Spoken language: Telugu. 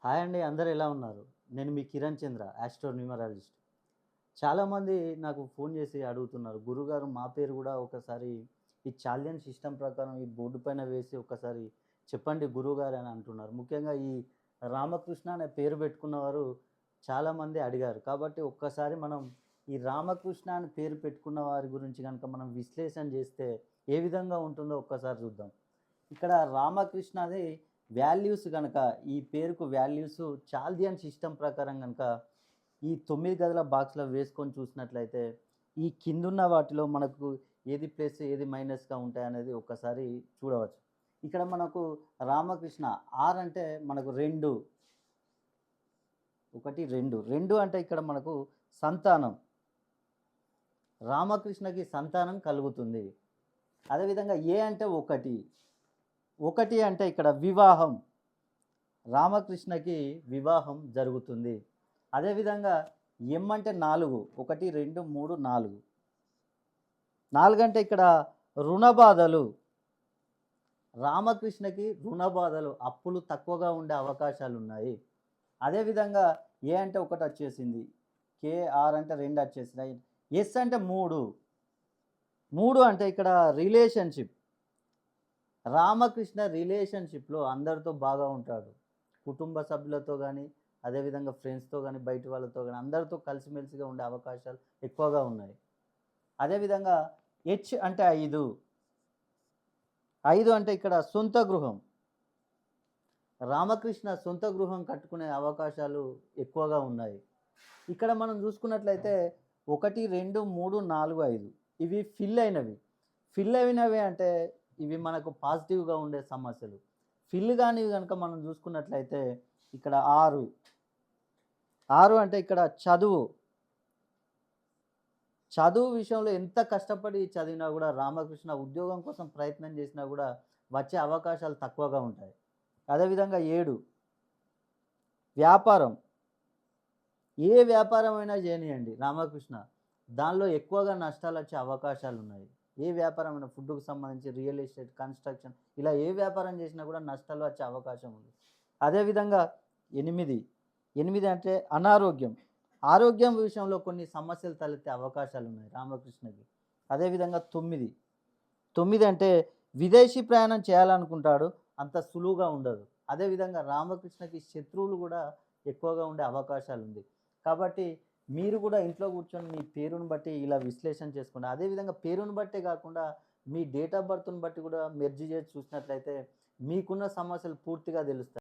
హాయ్ అండి. అందరూ ఎలా ఉన్నారు? నేను మీ కిరణ్ చంద్ర, ఆస్ట్రో న్యూమరాలజిస్ట్. చాలామంది నాకు ఫోన్ చేసి అడుగుతున్నారు, గురుగారు మా పేరు కూడా ఒకసారి ఈ చాలియన్ సిస్టమ్ ప్రకారం ఈ బోర్డు పైన వేసి ఒకసారి చెప్పండి గురువుగారు అని అంటున్నారు. ముఖ్యంగా ఈ రామకృష్ణ అనే పేరు పెట్టుకున్నవారు చాలామంది అడిగారు. కాబట్టి ఒక్కసారి మనం ఈ రామకృష్ణ అని పేరు పెట్టుకున్న వారి గురించి గనుక మనం విశ్లేషణ చేస్తే ఏ విధంగా ఉంటుందో ఒక్కసారి చూద్దాం. ఇక్కడ రామకృష్ణ అది వాల్యూస్ గనక ఈ పేరుకు వాల్యూస్ చాల్దియన్ సిస్టమ్ ప్రకారం గనక ఈ 9 గదుల బాక్స్‌లో వేసుకొని చూసినట్లయితే, ఈ కిందున్న వాటిలో మనకు ఏది ప్లస్, ఏది మైనస్‌గా ఉంటాయనేది ఒక్కసారి చూడవచ్చు. ఇక్కడ మనకు రామకృష్ణ ఆర్ అంటే మనకు 2, 1, 2. 2 అంటే ఇక్కడ మనకు సంతానం. రామకృష్ణకి సంతానం కలుగుతుంది. అదేవిధంగా ఏ అంటే 1. 1 అంటే ఇక్కడ వివాహం. రామకృష్ణకి వివాహం జరుగుతుంది. అదేవిధంగా ఎం అంటే 4. 1, 2, 3, 4. 4 అంటే ఇక్కడ రుణబాధలు. రామకృష్ణకి రుణబాధలు, అప్పులు తక్కువగా ఉండే అవకాశాలున్నాయి. అదేవిధంగా ఏ అంటే 1 వచ్చేసింది. ఆర్ అంటే 2 వచ్చేసినాయి. ఎస్ అంటే 3. 3 అంటే ఇక్కడ రిలేషన్‌షిప్. రామకృష్ణ రిలేషన్‌షిప్‌లో అందరితో బాగా ఉంటాడు. కుటుంబ సభ్యులతో గానీ, అదేవిధంగా ఫ్రెండ్స్‌తో గానీ, బయటి వాళ్ళతో గానీ అందరితో కలిసిమెలిసిగా ఉండే అవకాశాలు ఎక్కువగా ఉన్నాయి. అదేవిధంగా హెచ్ అంటే 5. 5 అంటే ఇక్కడ సొంత గృహం. రామకృష్ణ సొంత గృహం కట్టుకునే అవకాశాలు ఎక్కువగా ఉన్నాయి. ఇక్కడ మనం చూసుకున్నట్లయితే 1, 2, 3, 4, 5 ఇవి ఫిల్ అయినవి. ఫిల్ అయినవి అంటే ఇవి మనకు పాజిటివ్‌గా ఉండే సమస్యలు. ఫిల్ కానివి గనుక మనం చూసుకున్నట్లయితే ఇక్కడ 6. 6 అంటే ఇక్కడ చదువు. చదువు విషయంలో ఎంత కష్టపడి చదివినా కూడా రామకృష్ణ ఉద్యోగం కోసం ప్రయత్నం చేసినా కూడా వచ్చే అవకాశాలు తక్కువగా ఉంటాయి. అదేవిధంగా 7 వ్యాపారం. ఏ వ్యాపారమైనా చేయనియండి రామకృష్ణ, దానిలో ఎక్కువగా నష్టాలు వచ్చే అవకాశాలు ఉన్నాయి. ఏ వ్యాపారమైనా ఫుడ్‌కు సంబంధించి రియల్ ఎస్టేట్, కన్‌స్ట్రక్షన్ ఇలా ఏ వ్యాపారం చేసినా కూడా నష్టాలు వచ్చే అవకాశం ఉంది. అదేవిధంగా 8. 8 అంటే అనారోగ్యం. ఆరోగ్యం విషయంలో కొన్ని సమస్యలు తలెత్తే అవకాశాలు ఉన్నాయి రామకృష్ణకి. అదేవిధంగా 9. 9 అంటే విదేశీ ప్రయాణం చేయాలనుకుంటాడు, అంత సులువుగా ఉండదు. అదేవిధంగా రామకృష్ణకి శత్రువులు కూడా ఎక్కువగా ఉండే అవకాశాలు ఉంది. కాబట్టి మీరు కూడా ఇంట్లో కూర్చొని మీ పేరుని బట్టి ఇలా విశ్లేషణ చేసుకోండి. అదేవిధంగా పేరుని బట్టే కాకుండా మీ డేట్ ఆఫ్ బర్త్‌ని బట్టి కూడా మెర్జ్ చేసి చూసినట్లయితే మీకున్న సమస్యలు పూర్తిగా తెలుస్తాయి.